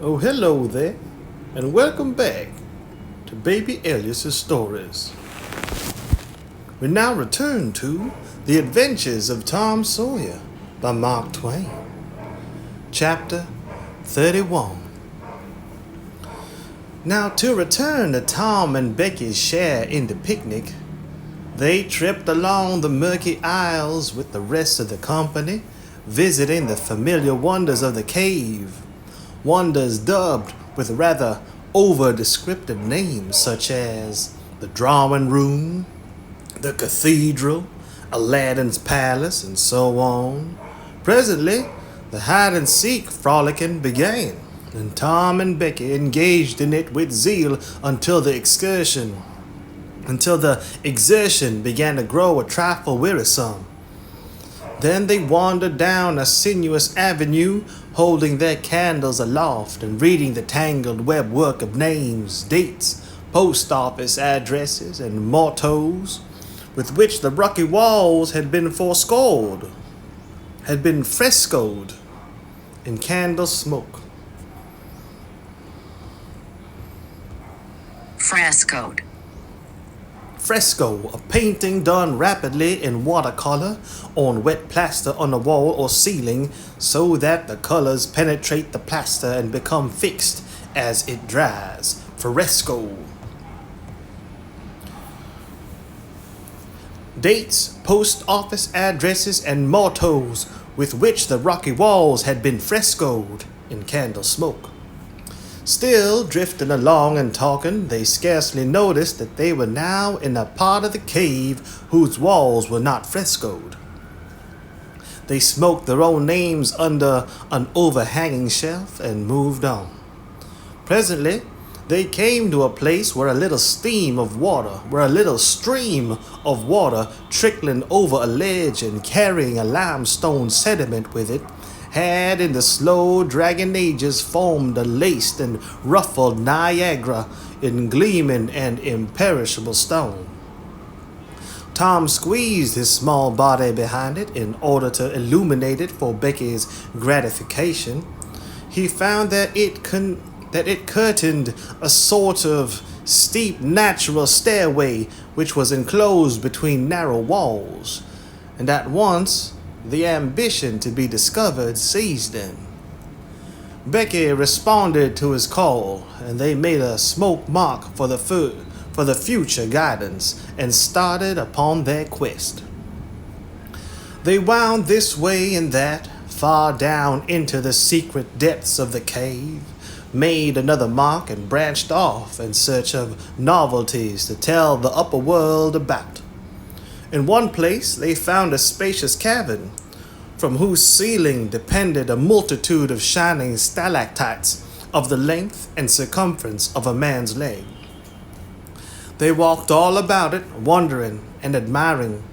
Oh, hello there, and welcome back to Baby Elias's stories. We now return to The Adventures of Tom Sawyer by Mark Twain, Chapter 31. Now, to return to Tom and Becky's share in the picnic, they tripped along the murky aisles with the rest of the company, visiting the familiar wonders of the cave. Wonders dubbed with rather over-descriptive names such as the drawing room, the cathedral, Aladdin's palace, and so on. Presently, the hide-and-seek frolicking began, and Tom and Becky engaged in it with zeal until the exertion began to grow a trifle wearisome. Then they wandered down a sinuous avenue, holding their candles aloft and reading the tangled webwork of names, dates, post office addresses, and mottos, with which the rocky walls had been frescoed in candle smoke. Fresco, a painting done rapidly in watercolor on wet plaster on the wall or ceiling so that the colors penetrate the plaster and become fixed as it dries. Fresco. Dates, post office addresses, and mottos with which the rocky walls had been frescoed in candle smoke. Still drifting along and talking, they scarcely noticed that they were now in a part of the cave whose walls were not frescoed. They smoked their own names under an overhanging shelf and moved on. Presently, they came to a place where a little stream of water trickling over a ledge and carrying a limestone sediment with it had in the slow dragging ages formed a laced and ruffled Niagara in gleaming and imperishable stone. Tom squeezed his small body behind it in order to illuminate it for Becky's gratification. He found that it curtained a sort of steep natural stairway which was enclosed between narrow walls, and at once the ambition to be discovered seized them. Becky responded to his call, and they made a smoke mark for the future guidance and started upon their quest. They wound this way and that, far down into the secret depths of the cave, made another mark and branched off in search of novelties to tell the upper world about. In one place they found a spacious cavern, from whose ceiling depended a multitude of shining stalactites of the length and circumference of a man's leg. They walked all about it, wondering and admiring,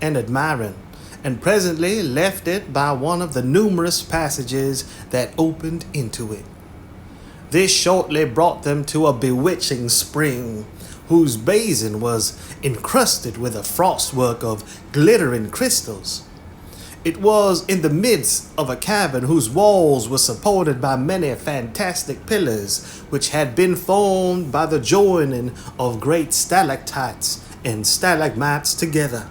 and presently left it by one of the numerous passages that opened into it. This shortly brought them to a bewitching spring, whose basin was encrusted with a frostwork of glittering crystals. It was in the midst of a cavern whose walls were supported by many fantastic pillars, which had been formed by the joining of great stalactites and stalagmites together,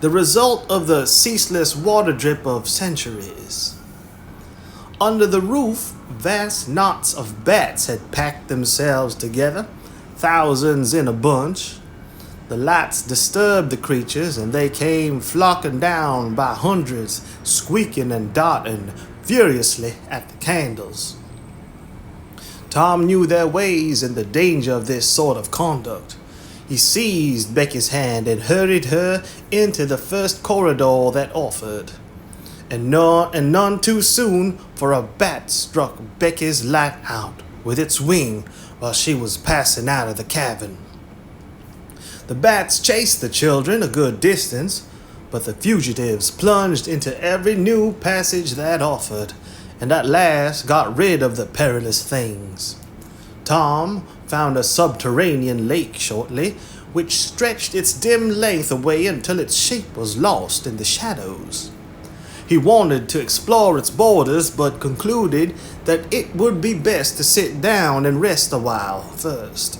the result of the ceaseless water drip of centuries. Under the roof, vast knots of bats had packed themselves together, thousands in a bunch. The lights disturbed the creatures, and they came flocking down by hundreds, squeaking and darting furiously at the candles. Tom knew their ways and the danger of this sort of conduct. He seized Becky's hand and hurried her into the first corridor that offered. And none too soon, for a bat struck Becky's light out with its wing while she was passing out of the cavern. The bats chased the children a good distance, but the fugitives plunged into every new passage that offered, and at last got rid of the perilous things. Tom found a subterranean lake shortly, which stretched its dim length away until its shape was lost in the shadows. He wanted to explore its borders, but concluded that it would be best to sit down and rest a while first.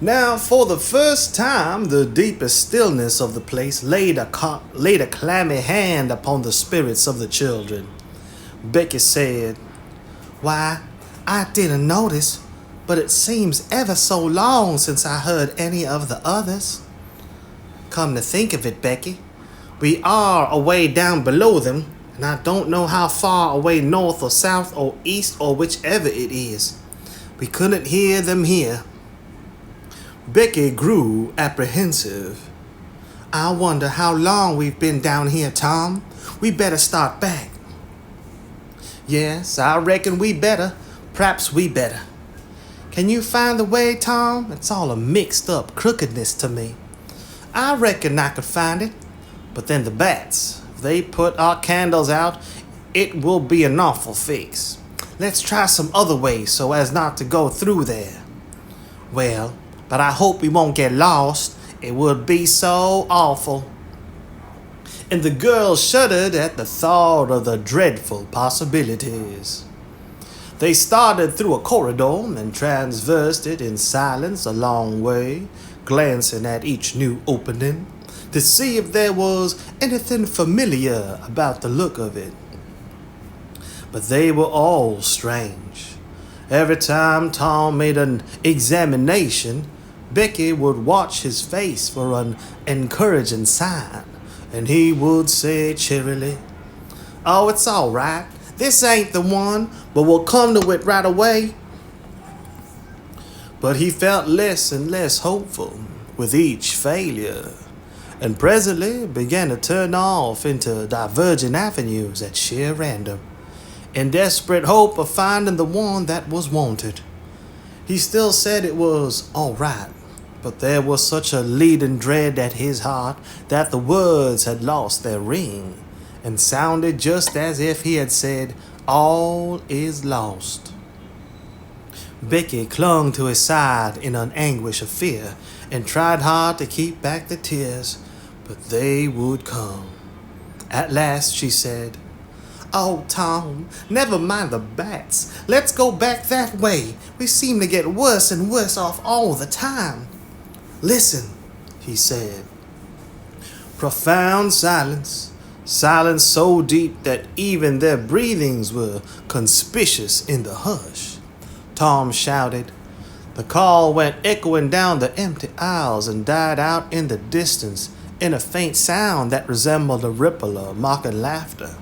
Now, for the first time, the deepest stillness of the place laid a clammy hand upon the spirits of the children. Becky said, "Why, I didn't notice, but it seems ever so long since I heard any of the others. Come to think of it, Becky, we are away down below them, and I don't know how far away north or south or east or whichever it is. We couldn't hear them here." Becky grew apprehensive. "I wonder how long we've been down here, Tom. We better start back." "Yes, I reckon we better. P'raps we better. Can you find the way, Tom? It's all a mixed up crookedness to me." "I reckon I could find it. But then the bats, if they put our candles out, it will be an awful fix. Let's try some other way so as not to go through there." "Well, but I hope we won't get lost. It would be so awful." And the girls shuddered at the thought of the dreadful possibilities. They started through a corridor and traversed it in silence a long way, glancing at each new opening to see if there was anything familiar about the look of it. But they were all strange. Every time Tom made an examination, Becky would watch his face for an encouraging sign, and he would say cheerily, "Oh, it's all right. This ain't the one, but we'll come to it right away." But he felt less and less hopeful with each failure, and presently began to turn off into diverging avenues at sheer random, in desperate hope of finding the one that was wanted. He still said it was all right, but there was such a leading dread at his heart that the words had lost their ring and sounded just as if he had said, "All is lost." Becky clung to his side in an anguish of fear and tried hard to keep back the tears, but they would come. At last she said, "Oh, Tom, never mind the bats. Let's go back that way. We seem to get worse and worse off all the time." "Listen," he said. Profound silence. Silence so deep that even their breathings were conspicuous in the hush. Tom shouted. The call went echoing down the empty aisles and died out in the distance in a faint sound that resembled a ripple of mocking laughter.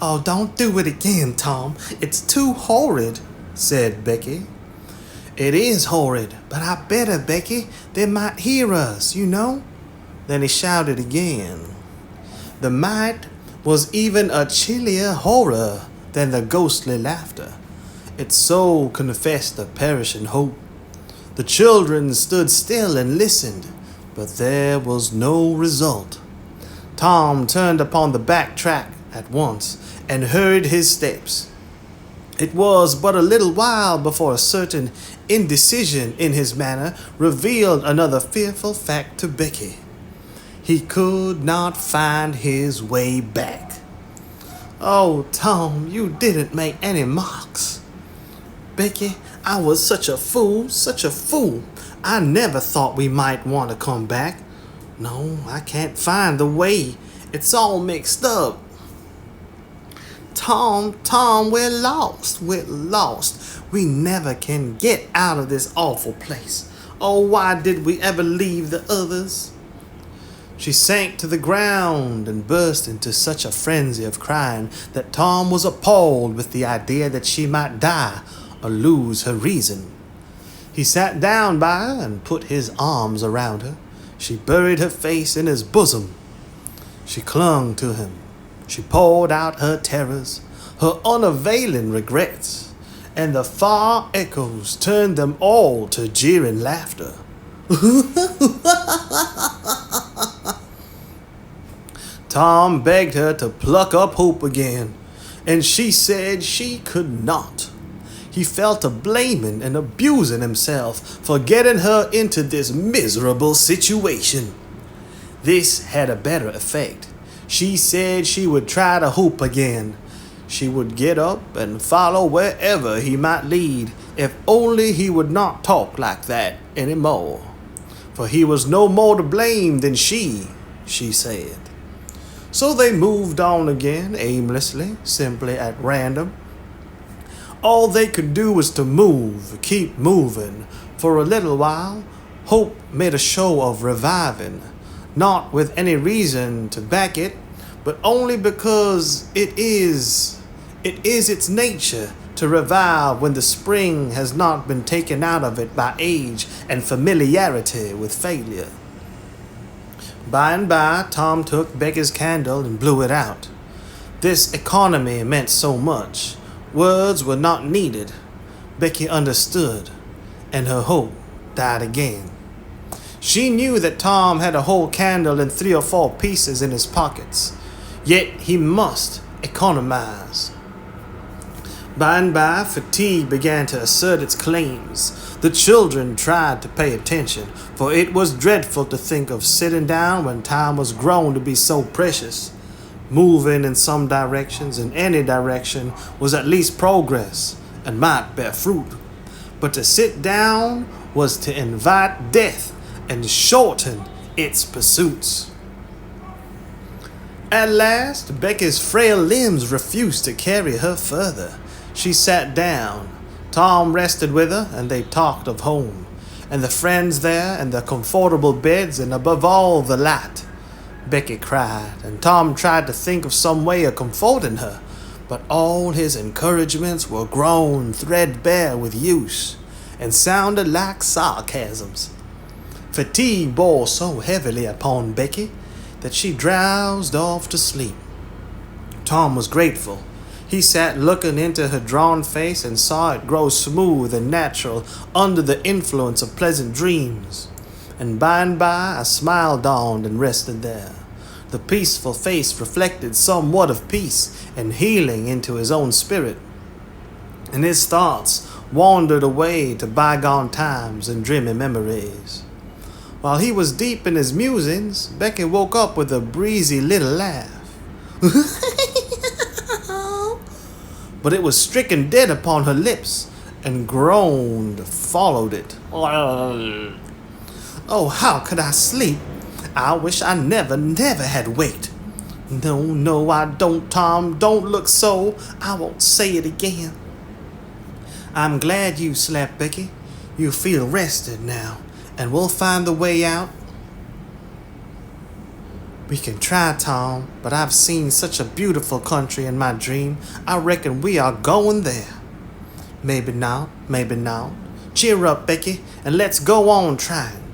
"Oh, don't do it again, Tom. It's too horrid," said Becky. "It is horrid, but I better, Becky. They might hear us, you know." Then he shouted again. The might was even a chillier horror than the ghostly laughter. It so confessed a perishing hope. The children stood still and listened, but there was no result. Tom turned upon the back track at once and hurried his steps. It was but a little while before a certain indecision in his manner revealed another fearful fact to Becky. He could not find his way back. "Oh, Tom, you didn't make any marks." "Becky, I was such a fool. I never thought we might want to come back. No, I can't find the way. It's all mixed up." Tom, we're lost. We never can get out of this awful place. Oh, why did we ever leave the others?" She sank to the ground and burst into such a frenzy of crying that Tom was appalled with the idea that she might die or lose her reason. He sat down by her and put his arms around her. She buried her face in his bosom. She clung to him. She poured out her terrors, her unavailing regrets, and the far echoes turned them all to jeering laughter. Tom begged her to pluck up hope again, and she said she could not. He fell to blaming and abusing himself for getting her into this miserable situation. This had a better effect. She said she would try to hope again. She would get up and follow wherever he might lead, if only he would not talk like that anymore. For he was no more to blame than she said. So they moved on again, aimlessly, simply at random. All they could do was to move, keep moving. For a little while, hope made a show of reviving, not with any reason to back it, but only because it is its nature to revive when the spring has not been taken out of it by age and familiarity with failure. By and by, Tom took Becky's candle and blew it out. This economy meant so much. Words were not needed. Becky understood, and her hope died again. She knew that Tom had a whole candle and 3 or 4 pieces in his pockets, yet he must economize. By and by, fatigue began to assert its claims. The children tried to pay attention, for it was dreadful to think of sitting down when time was grown to be so precious. Moving in some directions, in any direction, was at least progress and might bear fruit. But to sit down was to invite death and shorten its pursuits. At last, Becky's frail limbs refused to carry her further. She sat down. Tom rested with her, and they talked of home, and the friends there, and the comfortable beds, and above all, the light. Becky cried, and Tom tried to think of some way of comforting her, but all his encouragements were grown threadbare with use, and sounded like sarcasms. Fatigue bore so heavily upon Becky that she drowsed off to sleep. Tom was grateful. He sat looking into her drawn face and saw it grow smooth and natural under the influence of pleasant dreams. And by a smile dawned and rested there. The peaceful face reflected somewhat of peace and healing into his own spirit. And his thoughts wandered away to bygone times and dreamy memories. While he was deep in his musings, Becky woke up with a breezy little laugh. But it was stricken dead upon her lips, and groaned followed it. Oh, how could I sleep? I wish I never had waked. No, I don't, Tom. Don't look so. I won't say it again. I'm glad you slept, Becky. You feel rested now, and we'll find the way out. We can try, Tom, but I've seen such a beautiful country in my dream. I reckon we are going there. Maybe not. Cheer up, Becky, and let's go on trying.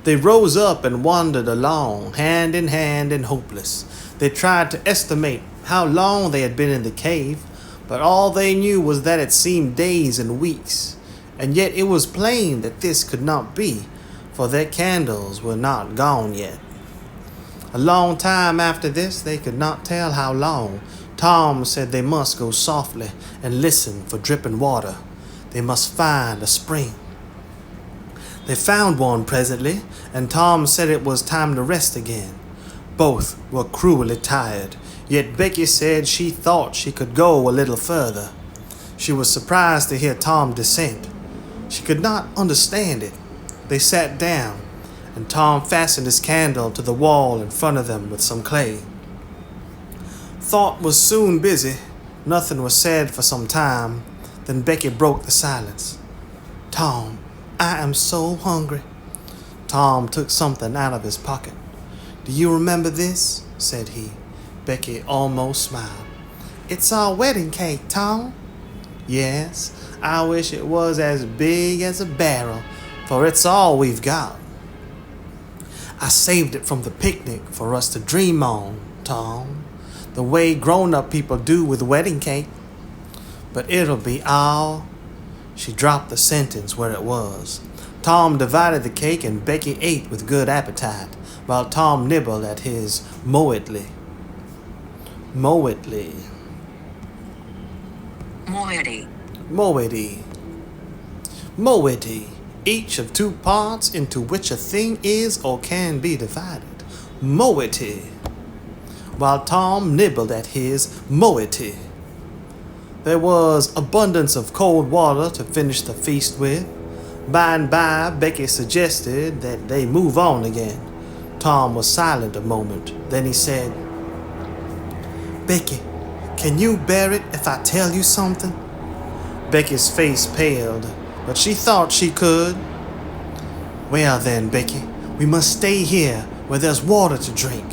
They rose up and wandered along, hand in hand and hopeless. They tried to estimate how long they had been in the cave, but all they knew was that it seemed days and weeks. And yet it was plain that this could not be, for their candles were not gone yet. A long time after this, they could not tell how long. Tom said they must go softly and listen for dripping water. They must find a spring. They found one presently, and Tom said it was time to rest again. Both were cruelly tired, yet Becky said she thought she could go a little further. She was surprised to hear Tom dissent. She could not understand it. They sat down, and Tom fastened his candle to the wall in front of them with some clay. Thought was soon busy. Nothing was said for some time. Then Becky broke the silence. Tom, I am so hungry. Tom took something out of his pocket. Do you remember this? Said he. Becky almost smiled. It's our wedding cake, Tom. Yes, I wish it was as big as a barrel, for it's all we've got. I saved it from the picnic for us to dream on, Tom, the way grown-up people do with wedding cake. But it'll be all... She dropped the sentence where it was. Tom divided the cake and Becky ate with good appetite, while Tom nibbled at his moedly. Moedly. Moiety, each of 2 parts into which a thing is or can be divided. Moiety. while Tom nibbled at his moiety. There was abundance of cold water to finish the feast with. By and by, Becky suggested that they move on again. Tom was silent a moment. Then he said, "Becky, can you bear it if I tell you something?" Becky's face paled, but she thought she could. "Well then, Becky, we must stay here where there's water to drink.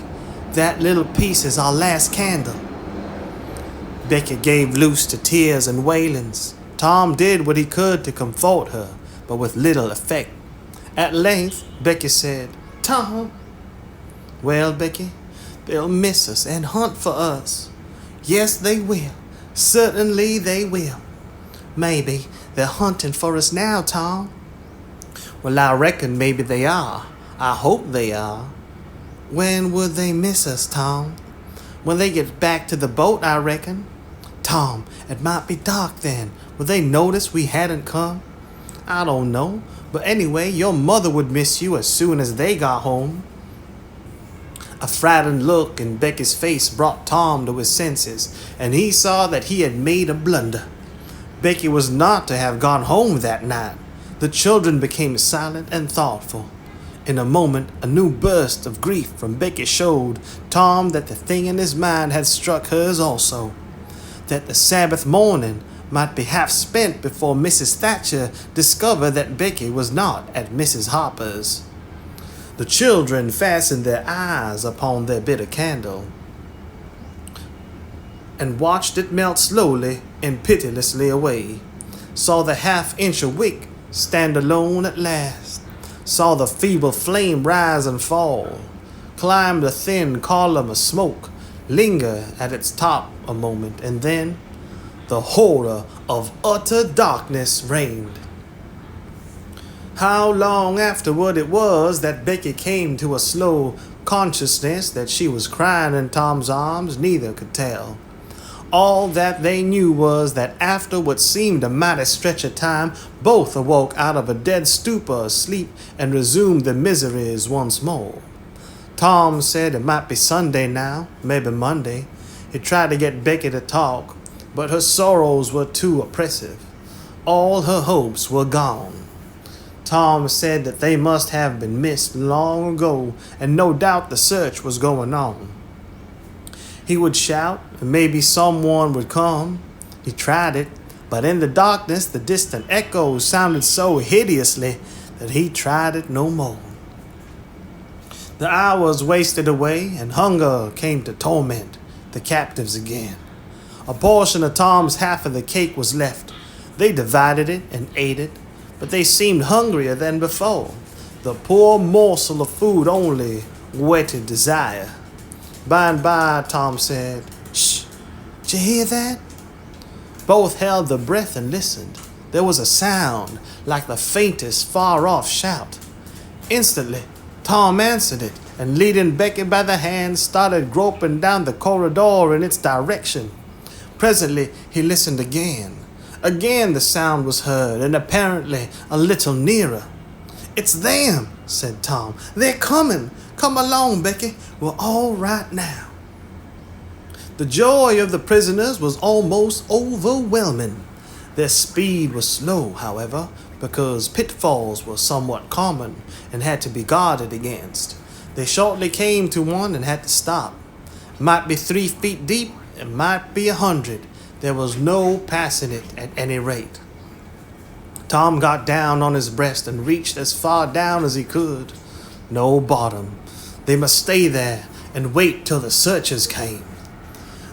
That little piece is our last candle." Becky gave loose to tears and wailings. Tom did what he could to comfort her, but with little effect. At length, Becky said, "Tom." "Well, Becky, they'll miss us and hunt for us." "Yes, they will. Certainly they will." "Maybe they're hunting for us now, Tom." "Well, I reckon maybe they are. I hope they are." "When would they miss us, Tom?" "When they get back to the boat, I reckon." "Tom, it might be dark then. Would they notice we hadn't come?" "I don't know. But anyway, your mother would miss you as soon as they got home." A frightened look in Becky's face brought Tom to his senses, and he saw that he had made a blunder. Becky was not to have gone home that night. The children became silent and thoughtful. In a moment, a new burst of grief from Becky showed Tom that the thing in his mind had struck hers also, that the Sabbath morning might be half spent before Mrs. Thatcher discovered that Becky was not at Mrs. Harper's. The children fastened their eyes upon their bit of candle and watched it melt slowly and pitilessly away, saw the half-inch of wick stand alone at last, saw the feeble flame rise and fall, climb the thin column of smoke, linger at its top a moment, and then the horror of utter darkness reigned. How long afterward it was that Becky came to a slow consciousness that she was crying in Tom's arms, neither could tell. All that they knew was that after what seemed a mighty stretch of time, both awoke out of a dead stupor of sleep and resumed their miseries once more. Tom said it might be Sunday now, maybe Monday. He tried to get Becky to talk, but her sorrows were too oppressive. All her hopes were gone. Tom said that they must have been missed long ago, and no doubt the search was going on. He would shout, and maybe someone would come. He tried it, but in the darkness the distant echoes sounded so hideously that he tried it no more. The hours wasted away, and hunger came to torment the captives again. A portion of Tom's half of the cake was left. They divided it and ate it, but they seemed hungrier than before. The poor morsel of food only whetted desire. By and by, Tom said, "Shh, did you hear that?" Both held their breath and listened. There was a sound like the faintest far-off shout. Instantly, Tom answered it, and leading Becky by the hand, started groping down the corridor in its direction. Presently, he listened again. Again the sound was heard, and apparently a little nearer. "It's them," said Tom. "They're coming. Come along, Becky. We're all right now." The joy of the prisoners was almost overwhelming. Their speed was slow, however, because pitfalls were somewhat common and had to be guarded against. They shortly came to one and had to stop. It might be 3 feet deep, it might be 100. There was no passing it at any rate. Tom got down on his breast and reached as far down as he could. No bottom. They must stay there and wait till the searchers came.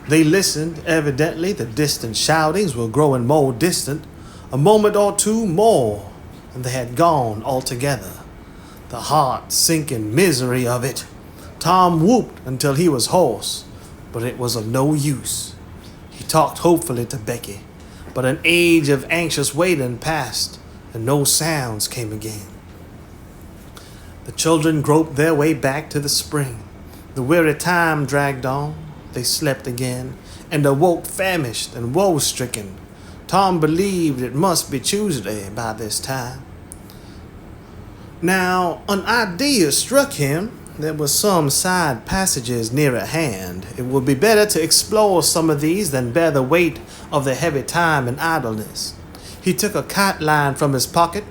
They listened. Evidently, the distant shoutings were growing more distant. A moment or two more, and they had gone altogether. The heart-sinking misery of it. Tom whooped until he was hoarse, but it was of no use. He talked hopefully to Becky, but an age of anxious waiting passed, and no sounds came again. The children groped their way back to the spring. The weary time dragged on. They slept again, and awoke famished and woe-stricken. Tom believed it must be Tuesday by this time. Now, an idea struck him. There were some side passages near at hand. It would be better to explore some of these than bear the weight of the heavy time and idleness. He took a kite line from his pocket,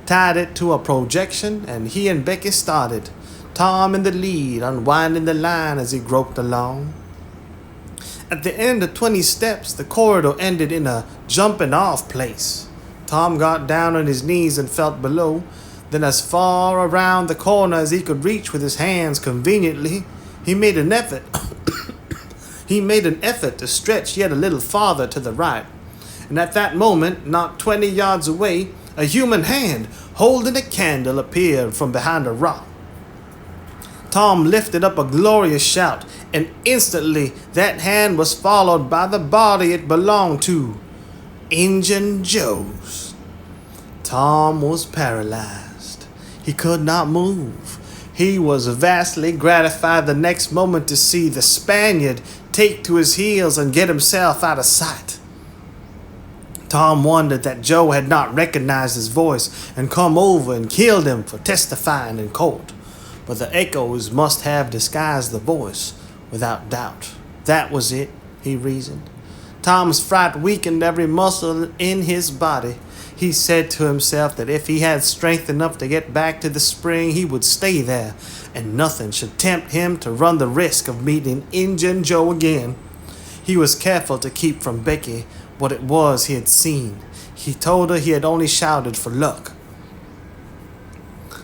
tied it to a projection, and he and Becky started, Tom in the lead, unwinding the line as he groped along. At the end of 20 steps, the corridor ended in a jumping-off place. Tom got down on his knees and felt below. Then, as far around the corner as he could reach with his hands conveniently, he made an effort. He made an effort to stretch yet a little farther to the right. And at that moment, not 20 yards away, a human hand holding a candle appeared from behind a rock. Tom lifted up a glorious shout, and instantly that hand was followed by the body it belonged to, Injun Joe's. Tom was paralyzed. He could not move. He was vastly gratified the next moment to see the Spaniard take to his heels and get himself out of sight. Tom wondered that Joe had not recognized his voice and come over and killed him for testifying in court. But the echoes must have disguised the voice, without doubt. That was it, he reasoned. Tom's fright weakened every muscle in his body. He said to himself that if he had strength enough to get back to the spring, he would stay there, and nothing should tempt him to run the risk of meeting Injun Joe again. He was careful to keep from Becky what it was he had seen. He told her he had only shouted for luck.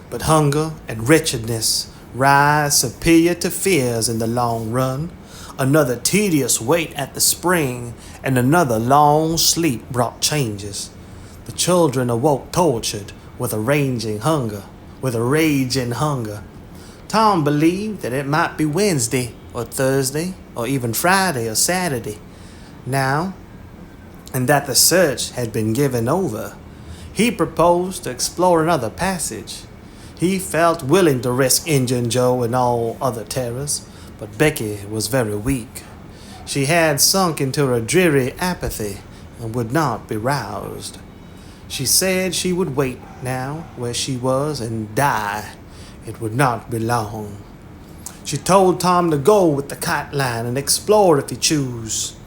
But hunger and wretchedness rise superior to fears in the long run. Another tedious wait at the spring and another long sleep brought changes. The children awoke tortured with a raging hunger. Tom believed that it might be Wednesday or Thursday or even Friday or Saturday now, and that the search had been given over. He proposed to explore another passage. He felt willing to risk Injun Joe and all other terrors, but Becky was very weak. She had sunk into a dreary apathy and would not be roused. She said she would wait now where she was and die. It would not be long. She told Tom to go with the kite line and explore if he chose,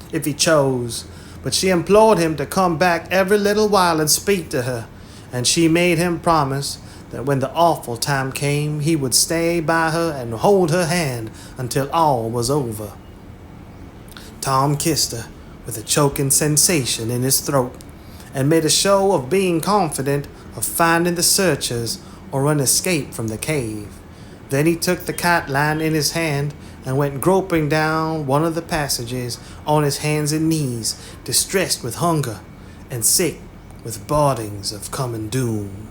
but she implored him to come back every little while and speak to her, and she made him promise that when the awful time came, he would stay by her and hold her hand until all was over. Tom kissed her with a choking sensation in his throat and made a show of being confident of finding the searchers or an escape from the cave. Then he took the kite line in his hand and went groping down one of the passages on his hands and knees, distressed with hunger and sick with bodings of coming doom.